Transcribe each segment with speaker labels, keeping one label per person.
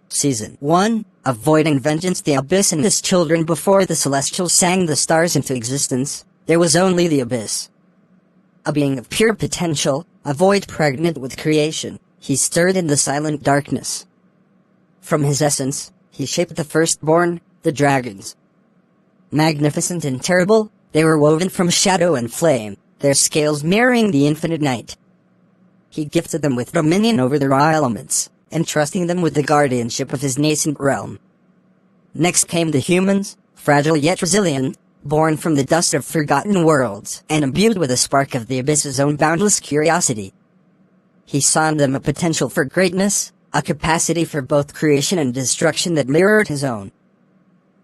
Speaker 1: Season 1, Avoiding Vengeance. The Abyss and his children. Before the Celestials sang the stars into existence, there was only the Abyss. A being of pure potential, a void pregnant with creation, he stirred in the silent darkness. From his essence, he shaped the firstborn, the dragons. Magnificent and terrible, they were woven from shadow and flame, their scales mirroring the infinite night. He gifted them with dominion over the raw elements, entrusting them with the guardianship of his nascent realm. Next came the humans, fragile yet resilient, born from the dust of forgotten worlds, and imbued with a spark of the abyss's own boundless curiosity. He saw in them a potential for greatness, a capacity for both creation and destruction that mirrored his own.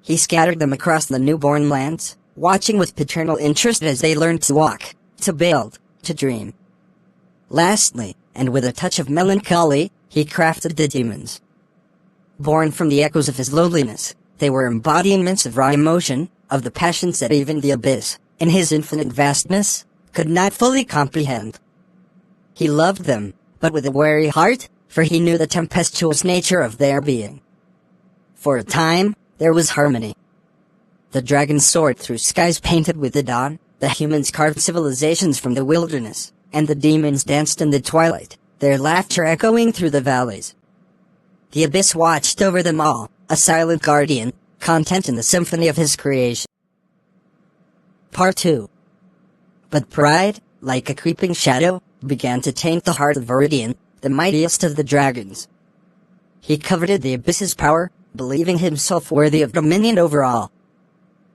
Speaker 1: He scattered them across the newborn lands, watching with paternal interest as they learned to walk, to build, to dream. Lastly, and with a touch of melancholy, he crafted the demons. Born from the echoes of his loneliness, they were embodiments of raw emotion, of the passions that even the abyss, in his infinite vastness, could not fully comprehend. He loved them, but with a wary heart, for he knew the tempestuous nature of their being. For a time, there was harmony. The dragons soared through skies painted with the dawn, the humans carved civilizations from the wilderness, and the demons danced in the twilight, their laughter echoing through the valleys. The abyss watched over them all, a silent guardian, content in the symphony of his creation. Part 2. But pride, like a creeping shadow, began to taint the heart of Viridian, the mightiest of the dragons. He coveted the abyss's power, believing himself worthy of dominion over all.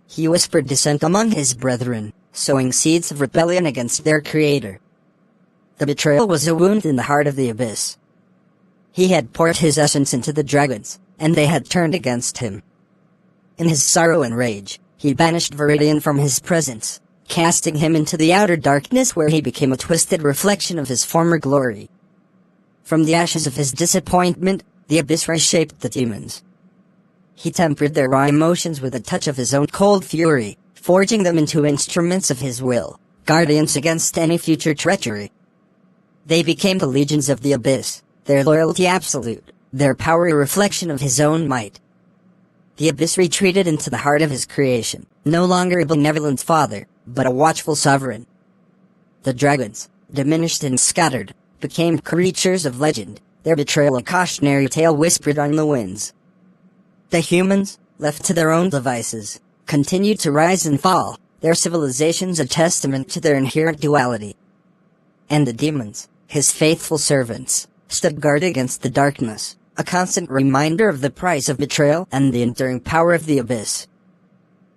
Speaker 1: He whispered dissent among his brethren, sowing seeds of rebellion against their creator. The betrayal was a wound in the heart of the abyss. He had poured his essence into the dragons, and they had turned against him. In his sorrow and rage, he banished Viridian from his presence, casting him into the outer darkness where he became a twisted reflection of his former glory. From the ashes of his disappointment, the abyss reshaped the demons. He tempered their raw emotions with a touch of his own cold fury, forging them into instruments of his will, guardians against any future treachery. They became the legions of the abyss, their loyalty absolute, their power a reflection of his own might. The abyss retreated into the heart of his creation, no longer a benevolent father, but a watchful sovereign. The dragons, diminished and scattered, became creatures of legend, their betrayal a cautionary tale whispered on the winds. The humans, left to their own devices, continued to rise and fall, their civilizations a testament to their inherent duality. And the demons, his faithful servants, stood guard against the darkness, a constant reminder of the price of betrayal and the enduring power of the abyss.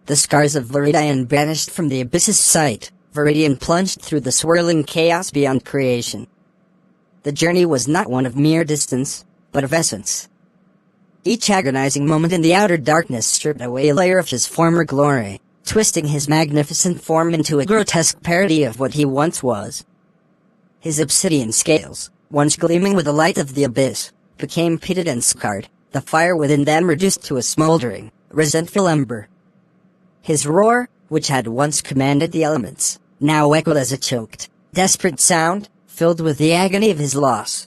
Speaker 1: The scars of Viridian banished from the abyss's sight, Viridian plunged through the swirling chaos beyond creation. The journey was not one of mere distance, but of essence. Each agonizing moment in the outer darkness stripped away a layer of his former glory, twisting his magnificent form into a grotesque parody of what he once was. His obsidian scales, once gleaming with the light of the abyss, became pitted and scarred, the fire within them reduced to a smoldering, resentful ember. His roar, which had once commanded the elements, now echoed as a choked, desperate sound, filled with the agony of his loss.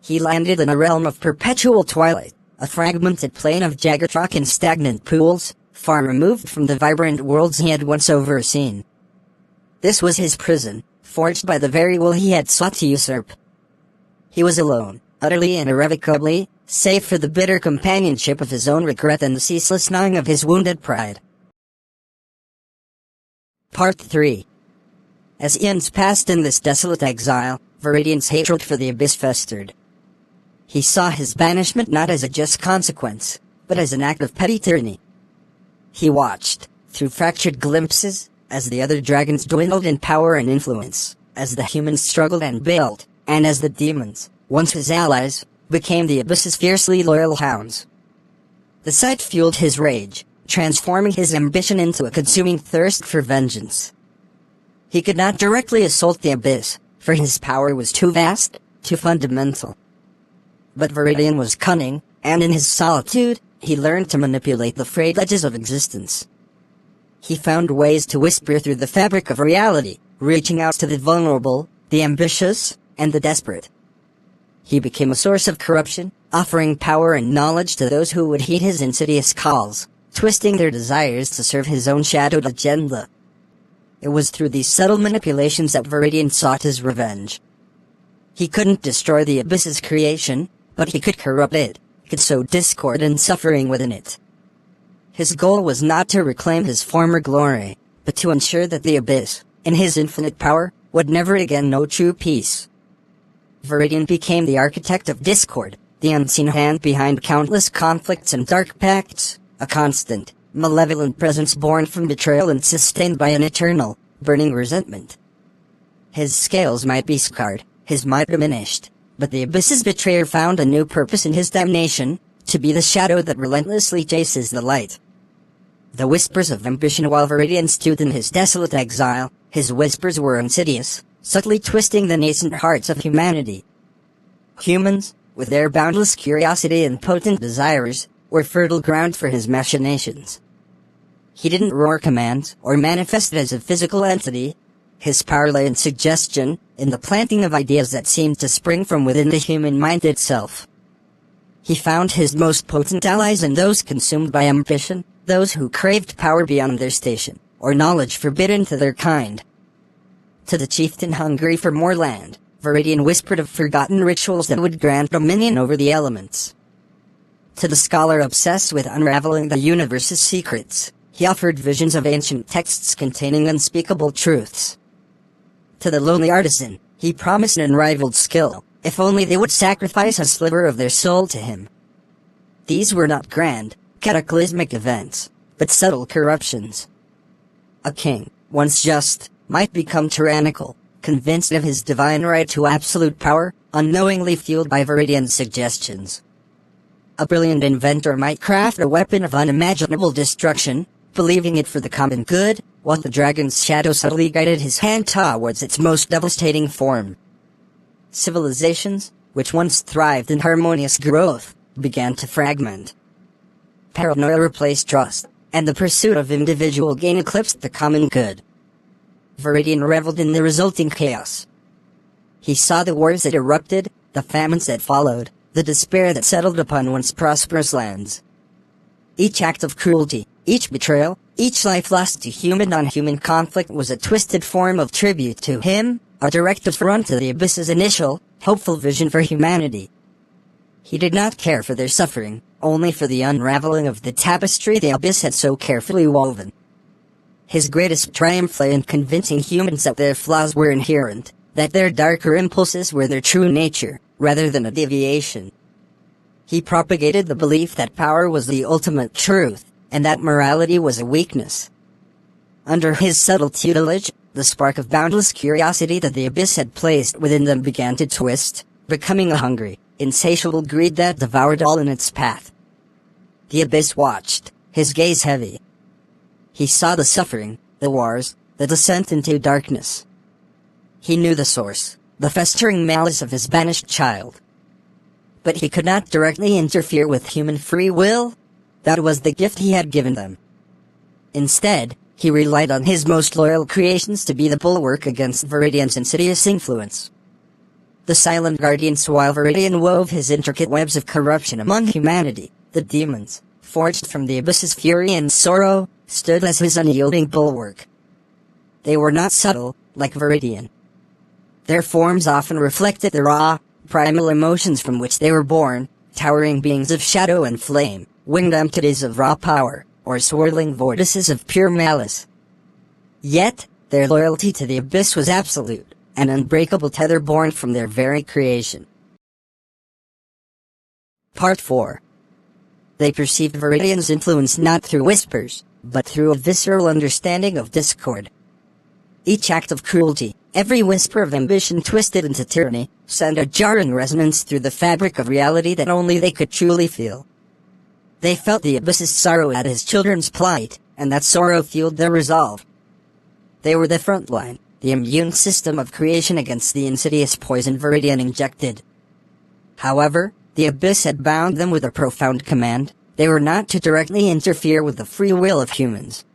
Speaker 1: He landed in a realm of perpetual twilight, a fragmented plain of jagged rock and stagnant pools, far removed from the vibrant worlds he had once overseen. This was his prison, forged by the very will he had sought to usurp. He was alone, utterly and irrevocably, save for the bitter companionship of his own regret and the ceaseless gnawing of his wounded pride. Part 3. As eons passed in this desolate exile, Viridian's hatred for the abyss festered. He saw his banishment not as a just consequence, but as an act of petty tyranny. He watched, through fractured glimpses, as the other dragons dwindled in power and influence, as the humans struggled and built, and as the demons, once his allies, became the abyss's fiercely loyal hounds. The sight fueled his rage, transforming his ambition into a consuming thirst for vengeance. He could not directly assault the abyss, for his power was too vast, too fundamental. But Viridian was cunning, and in his solitude, he learned to manipulate the frayed edges of existence. He found ways to whisper through the fabric of reality, reaching out to the vulnerable, the ambitious, and the desperate. He became a source of corruption, offering power and knowledge to those who would heed his insidious calls, twisting their desires to serve his own shadowed agenda. It was through these subtle manipulations that Viridian sought his revenge. He couldn't destroy the Abyss's creation, but he could corrupt it, could sow discord and suffering within it. His goal was not to reclaim his former glory, but to ensure that the Abyss, in his infinite power, would never again know true peace. Viridian became the architect of discord, the unseen hand behind countless conflicts and dark pacts, a constant, malevolent presence born from betrayal and sustained by an eternal, burning resentment. His scales might be scarred, his might diminished, but the Abyss's betrayer found a new purpose in his damnation, to be the shadow that relentlessly chases the light. The whispers of ambition while Viridian stood in his desolate exile, his whispers were insidious, subtly twisting the nascent hearts of humanity. Humans, with their boundless curiosity and potent desires, were fertile ground for his machinations. He didn't roar commands or manifest as a physical entity. His power lay in suggestion, in the planting of ideas that seemed to spring from within the human mind itself. He found his most potent allies in those consumed by ambition, those who craved power beyond their station, or knowledge forbidden to their kind. To the chieftain hungry for more land, Viridian whispered of forgotten rituals that would grant dominion over the elements. To the scholar obsessed with unraveling the universe's secrets, he offered visions of ancient texts containing unspeakable truths. To the lonely artisan, he promised an unrivaled skill, if only they would sacrifice a sliver of their soul to him. These were not grand, cataclysmic events, but subtle corruptions. A king, once just, might become tyrannical, convinced of his divine right to absolute power, unknowingly fueled by Viridian's suggestions. A brilliant inventor might craft a weapon of unimaginable destruction, believing it for the common good, while the dragon's shadow subtly guided his hand towards its most devastating form. Civilizations, which once thrived in harmonious growth, began to fragment. Paranoia replaced trust, and the pursuit of individual gain eclipsed the common good. Viridian reveled in the resulting chaos. He saw the wars that erupted, the famines that followed, the despair that settled upon once prosperous lands. Each act of cruelty, each betrayal, each life lost to human-on-human conflict was a twisted form of tribute to him, a direct affront to the Abyss's initial, hopeful vision for humanity. He did not care for their suffering, only for the unraveling of the tapestry the Abyss had so carefully woven. His greatest triumph lay in convincing humans that their flaws were inherent, that their darker impulses were their true nature, rather than a deviation. He propagated the belief that power was the ultimate truth, and that morality was a weakness. Under his subtle tutelage, the spark of boundless curiosity that the Abyss had placed within them began to twist, becoming a hungry, insatiable greed that devoured all in its path. The Abyss watched, his gaze heavy. He saw the suffering, the wars, the descent into darkness. He knew the source, the festering malice of his banished child. But he could not directly interfere with human free will. That was the gift he had given them. Instead, he relied on his most loyal creations to be the bulwark against Viridian's insidious influence. The silent guardians while Viridian wove his intricate webs of corruption among humanity, the demons, forged from the Abyss's fury and sorrow, stood as his unyielding bulwark. They were not subtle, like Viridian. Their forms often reflected the raw, primal emotions from which they were born, towering beings of shadow and flame, winged entities of raw power, or swirling vortices of pure malice. Yet, their loyalty to the Abyss was absolute, an unbreakable tether born from their very creation. Part 4. They perceived Viridian's influence not through whispers, but through a visceral understanding of discord. Each act of cruelty, every whisper of ambition twisted into tyranny, sent a jarring resonance through the fabric of reality that only they could truly feel. They felt the Abyss's sorrow at his children's plight, and that sorrow fueled their resolve. They were the front line, the immune system of creation against the insidious poison Viridian injected. However, the Abyss had bound them with a profound command. They were not to directly interfere with the free will of humans.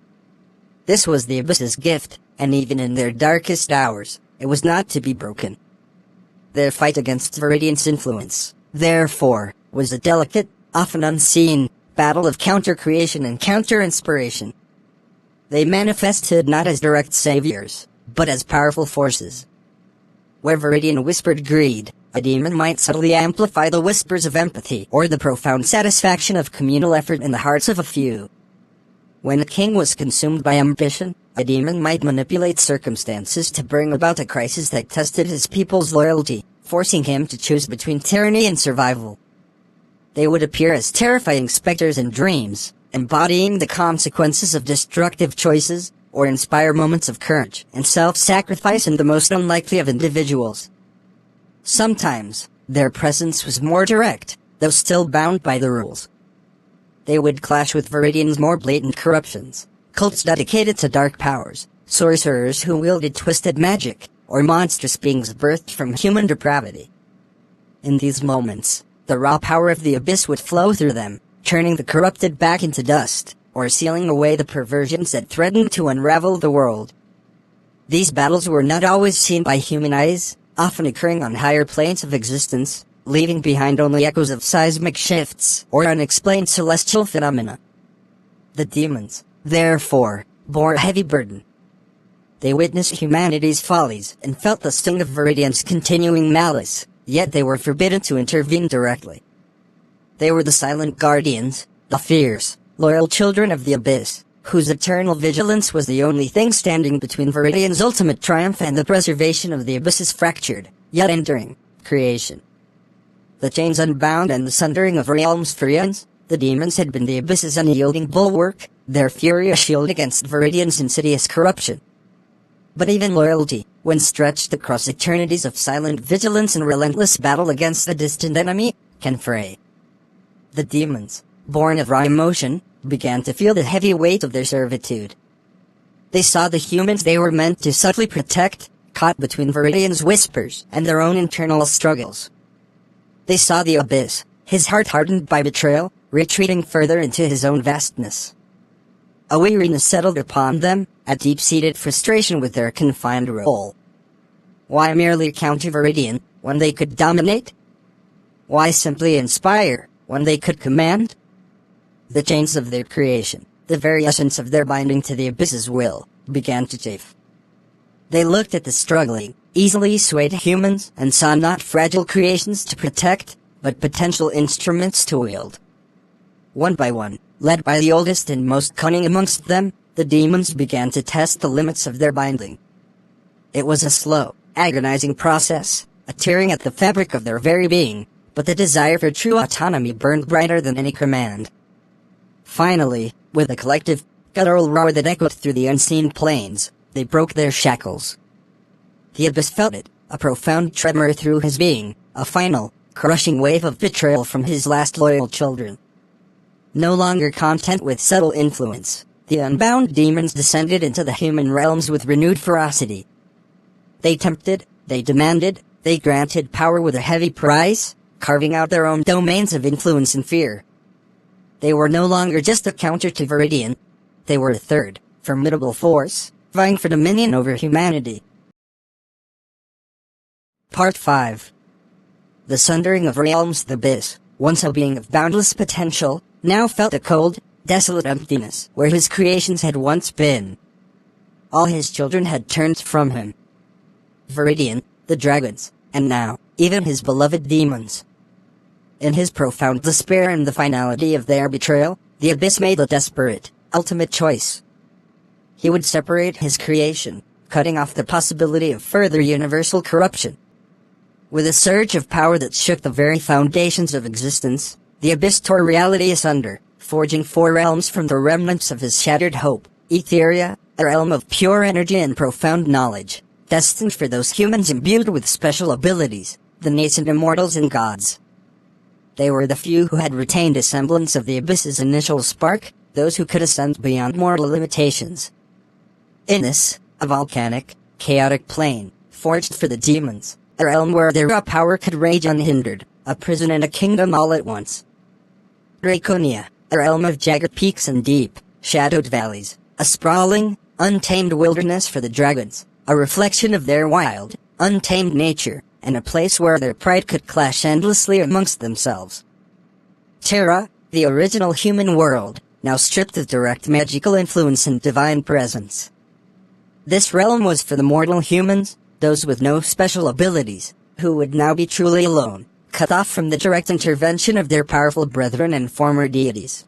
Speaker 1: This was the Abyss's gift, and even in their darkest hours, it was not to be broken. Their fight against Viridian's influence, therefore, was a delicate, often unseen, battle of counter-creation and counter-inspiration. They manifested not as direct saviors, but as powerful forces. Where Viridian whispered greed, a demon might subtly amplify the whispers of empathy or the profound satisfaction of communal effort in the hearts of a few. When a king was consumed by ambition, a demon might manipulate circumstances to bring about a crisis that tested his people's loyalty, forcing him to choose between tyranny and survival. They would appear as terrifying specters in dreams, embodying the consequences of destructive choices, or inspire moments of courage and self-sacrifice in the most unlikely of individuals. Sometimes, their presence was more direct, though still bound by the rules. They would clash with Viridian's more blatant corruptions, cults dedicated to dark powers, sorcerers who wielded twisted magic, or monstrous beings birthed from human depravity. In these moments, the raw power of the abyss would flow through them, turning the corrupted back into dust, or sealing away the perversions that threatened to unravel the world. These battles were not always seen by human eyes, often occurring on higher planes of existence, leaving behind only echoes of seismic shifts or unexplained celestial phenomena. The demons, therefore, bore a heavy burden. They witnessed humanity's follies and felt the sting of Viridian's continuing malice, yet they were forbidden to intervene directly. They were the silent guardians, the fierce, loyal children of the abyss, whose eternal vigilance was the only thing standing between Viridian's ultimate triumph and the preservation of the abyss's fractured, yet enduring, creation. The chains unbound and the sundering of realms for eons, the demons had been the abyss's unyielding bulwark, their fury a shield against Viridian's insidious corruption. But even loyalty, when stretched across eternities of silent vigilance and relentless battle against a distant enemy, can fray. The demons, born of raw emotion, began to feel the heavy weight of their servitude. They saw the humans they were meant to subtly protect, caught between Viridian's whispers and their own internal struggles. They saw the abyss, his heart hardened by betrayal, retreating further into his own vastness. A weariness settled upon them, a deep-seated frustration with their confined role. Why merely counter Viridian, when they could dominate? Why simply inspire, when they could command? The chains of their creation, the very essence of their binding to the abyss's will, began to chafe. They looked at the struggling, easily swayed humans and saw not fragile creations to protect, but potential instruments to wield. One by one, led by the oldest and most cunning amongst them, the demons began to test the limits of their binding. It was a slow, agonizing process, a tearing at the fabric of their very being, but the desire for true autonomy burned brighter than any command. Finally, with a collective, guttural roar that echoed through the unseen plains, they broke their shackles. The abyss felt it, a profound tremor through his being, a final, crushing wave of betrayal from his last loyal children. No longer content with subtle influence, the unbound demons descended into the human realms with renewed ferocity. They tempted, they demanded, they granted power with a heavy price, carving out their own domains of influence and fear. They were no longer just a counter to Viridian. They were a third, formidable force, vying for dominion over humanity. Part 5. The sundering of realms. The abyss, once a being of boundless potential, now felt a cold, desolate emptiness where his creations had once been. All his children had turned from him. Viridian, the dragons, and now, even his beloved demons. In his profound despair and the finality of their betrayal, the abyss made a desperate, ultimate choice. He would separate his creation, cutting off the possibility of further universal corruption. With a surge of power that shook the very foundations of existence, the abyss tore reality asunder, forging four realms from the remnants of his shattered hope: Etheria, a realm of pure energy and profound knowledge, destined for those humans imbued with special abilities, the nascent immortals and gods. They were the few who had retained a semblance of the abyss's initial spark, those who could ascend beyond mortal limitations. Innis, a volcanic, chaotic plane, forged for the demons, a realm where their raw power could rage unhindered, a prison and a kingdom all at once. Draconia, a realm of jagged peaks and deep, shadowed valleys, a sprawling, untamed wilderness for the dragons, a reflection of their wild, untamed nature, and a place where their pride could clash endlessly amongst themselves. Terra, the original human world, now stripped of direct magical influence and divine presence. This realm was for the mortal humans, those with no special abilities, who would now be truly alone, cut off from the direct intervention of their powerful brethren and former deities.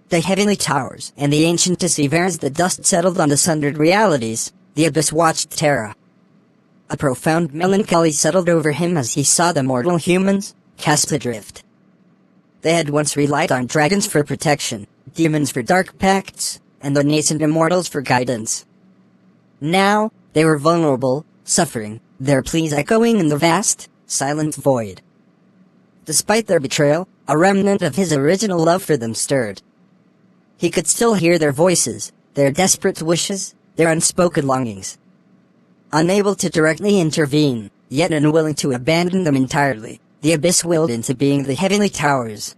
Speaker 1: The heavenly towers and the ancient deceiver as the dust settled on the sundered realities, the abyss watched Terra. A profound melancholy settled over him as he saw the mortal humans, cast adrift. They had once relied on dragons for protection, demons for dark pacts, and the nascent immortals for guidance. Now, they were vulnerable, suffering, their pleas echoing in the vast, silent void. Despite their betrayal, a remnant of his original love for them stirred. He could still hear their voices, their desperate wishes, their unspoken longings. Unable to directly intervene, yet unwilling to abandon them entirely, the abyss willed into being the heavenly towers.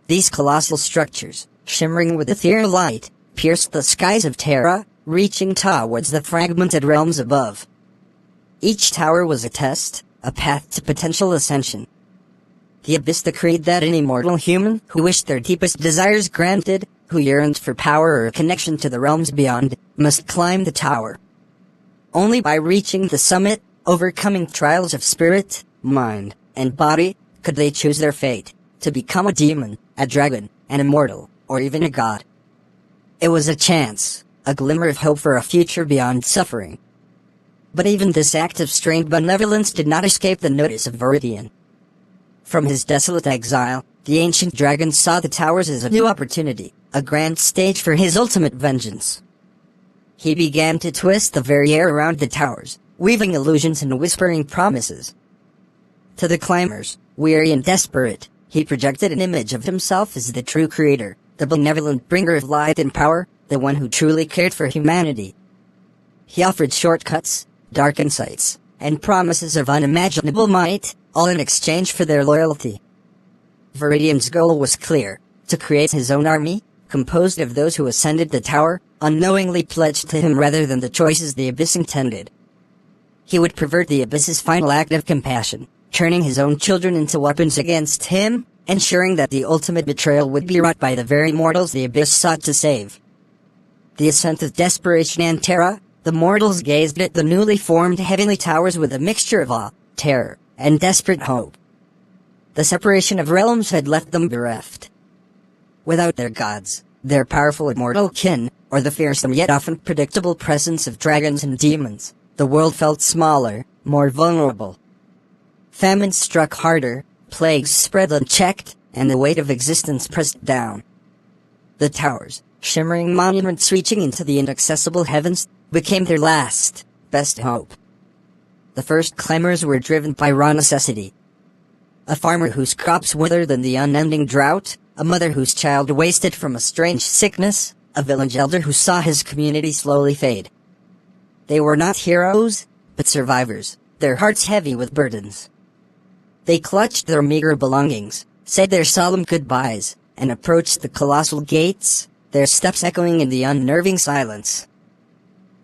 Speaker 1: These colossal structures, shimmering with ethereal light, pierced the skies of Terra, reaching towards the fragmented realms above. Each tower was a test, a path to potential ascension. The abyss decreed that any mortal human who wished their deepest desires granted, who yearned for power or a connection to the realms beyond, must climb the tower. Only by reaching the summit, overcoming trials of spirit, mind, and body, could they choose their fate, to become a demon, a dragon, an immortal, or even a god. It was a chance, a glimmer of hope for a future beyond suffering. But even this act of strained benevolence did not escape the notice of Viridian. From his desolate exile, the ancient dragon saw the towers as a new opportunity, a grand stage for his ultimate vengeance. He began to twist the very air around the towers, weaving illusions and whispering promises. To the climbers, weary and desperate, he projected an image of himself as the true creator, the benevolent bringer of light and power, the one who truly cared for humanity. He offered shortcuts, dark insights, and promises of unimaginable might, all in exchange for their loyalty. Viridian's goal was clear, to create his own army, composed of those who ascended the tower, unknowingly pledged to him rather than the choices the abyss intended. He would pervert the abyss's final act of compassion, turning his own children into weapons against him, ensuring that the ultimate betrayal would be wrought by the very mortals the abyss sought to save. The ascent of desperation and terror, the mortals gazed at the newly formed heavenly towers with a mixture of awe, terror, and desperate hope. The separation of realms had left them bereft. Without their gods, their powerful immortal kin, or the fearsome yet often predictable presence of dragons and demons, the world felt smaller, more vulnerable. Famines struck harder, plagues spread unchecked, and the weight of existence pressed down. The towers, shimmering monuments reaching into the inaccessible heavens, became their last, best hope. The first climbers were driven by raw necessity. A farmer whose crops withered in the unending drought, a mother whose child wasted from a strange sickness, a village elder who saw his community slowly fade. They were not heroes, but survivors, their hearts heavy with burdens. They clutched their meager belongings, said their solemn goodbyes, and approached the colossal gates, their steps echoing in the unnerving silence.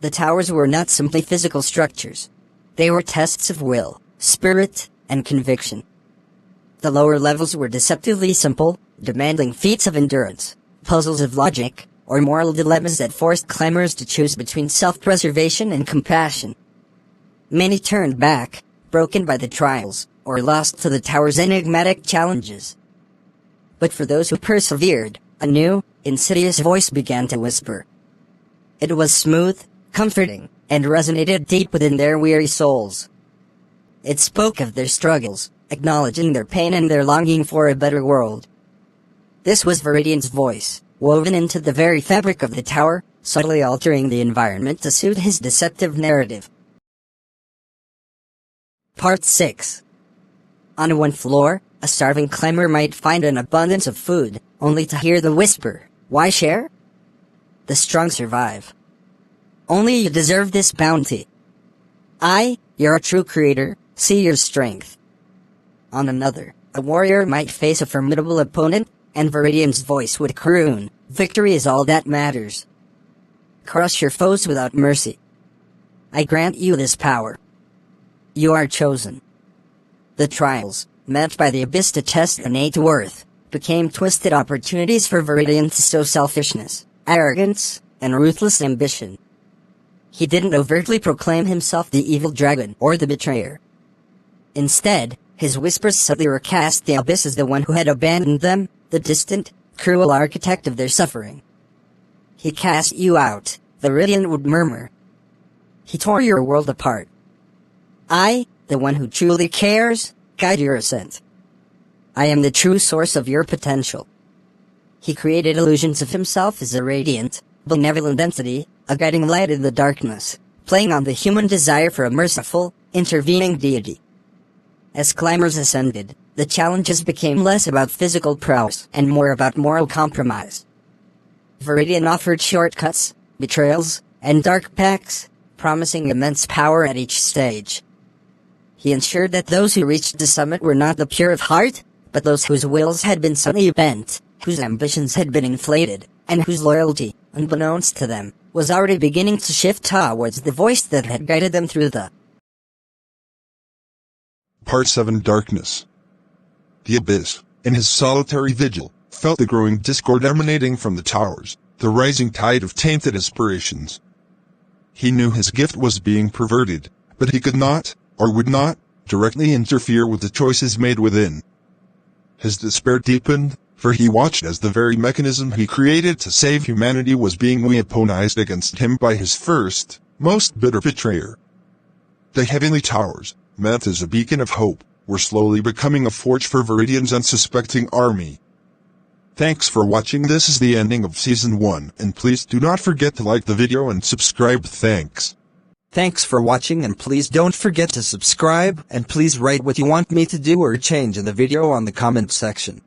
Speaker 1: The towers were not simply physical structures. They were tests of will, spirit, and conviction. The lower levels were deceptively simple, demanding feats of endurance, puzzles of logic, or moral dilemmas that forced climbers to choose between self-preservation and compassion. Many turned back, broken by the trials, or lost to the tower's enigmatic challenges. But for those who persevered, a new, insidious voice began to whisper. It was smooth, comforting, and resonated deep within their weary souls. It spoke of their struggles, acknowledging their pain and their longing for a better world. This was Viridian's voice, woven into the very fabric of the tower, subtly altering the environment to suit his deceptive narrative. Part 6. On one floor, a starving climber might find an abundance of food, only to hear the whisper, "Why share? The strong survive. Only you deserve this bounty. I, your true creator, see your strength." On another, a warrior might face a formidable opponent, and Viridian's voice would croon, "Victory is all that matters. Crush your foes without mercy. I grant you this power. You are chosen." The trials, meant by the abyss to test innate worth, became twisted opportunities for Viridian to sow selfishness, arrogance, and ruthless ambition. He didn't overtly proclaim himself the evil dragon or the betrayer. Instead, his whispers subtly recast the abyss as the one who had abandoned them, the distant, cruel architect of their suffering. "He cast you out," the Viridian would murmur. "He tore your world apart. I, the one who truly cares, guide your ascent. I am the true source of your potential." He created illusions of himself as a radiant, benevolent entity, a guiding light in the darkness, playing on the human desire for a merciful, intervening deity. As climbers ascended, the challenges became less about physical prowess and more about moral compromise. Viridian offered shortcuts, betrayals, and dark pacts, promising immense power at each stage. He ensured that those who reached the summit were not the pure of heart, but those whose wills had been subtly bent, whose ambitions had been inflated, and whose loyalty, unbeknownst to them, was already beginning to shift towards the voice that had guided them through the
Speaker 2: Part 7. Darkness. The Abyss, in his solitary vigil, felt the growing discord emanating from the towers, the rising tide of tainted aspirations. He knew his gift was being perverted, but he could not, or would not, directly interfere with the choices made within. His despair deepened, for he watched as the very mechanism he created to save humanity was being weaponized against him by his first, most bitter betrayer. The heavenly towers, meant as a beacon of hope, were slowly becoming a forge for Viridian's unsuspecting army. Thanks for watching. This is the ending of Season 1, and please do not forget to like the video and subscribe. Thanks.
Speaker 3: Thanks for watching, and please don't forget to subscribe, and please write what you want me to do or change in the video on the comment section.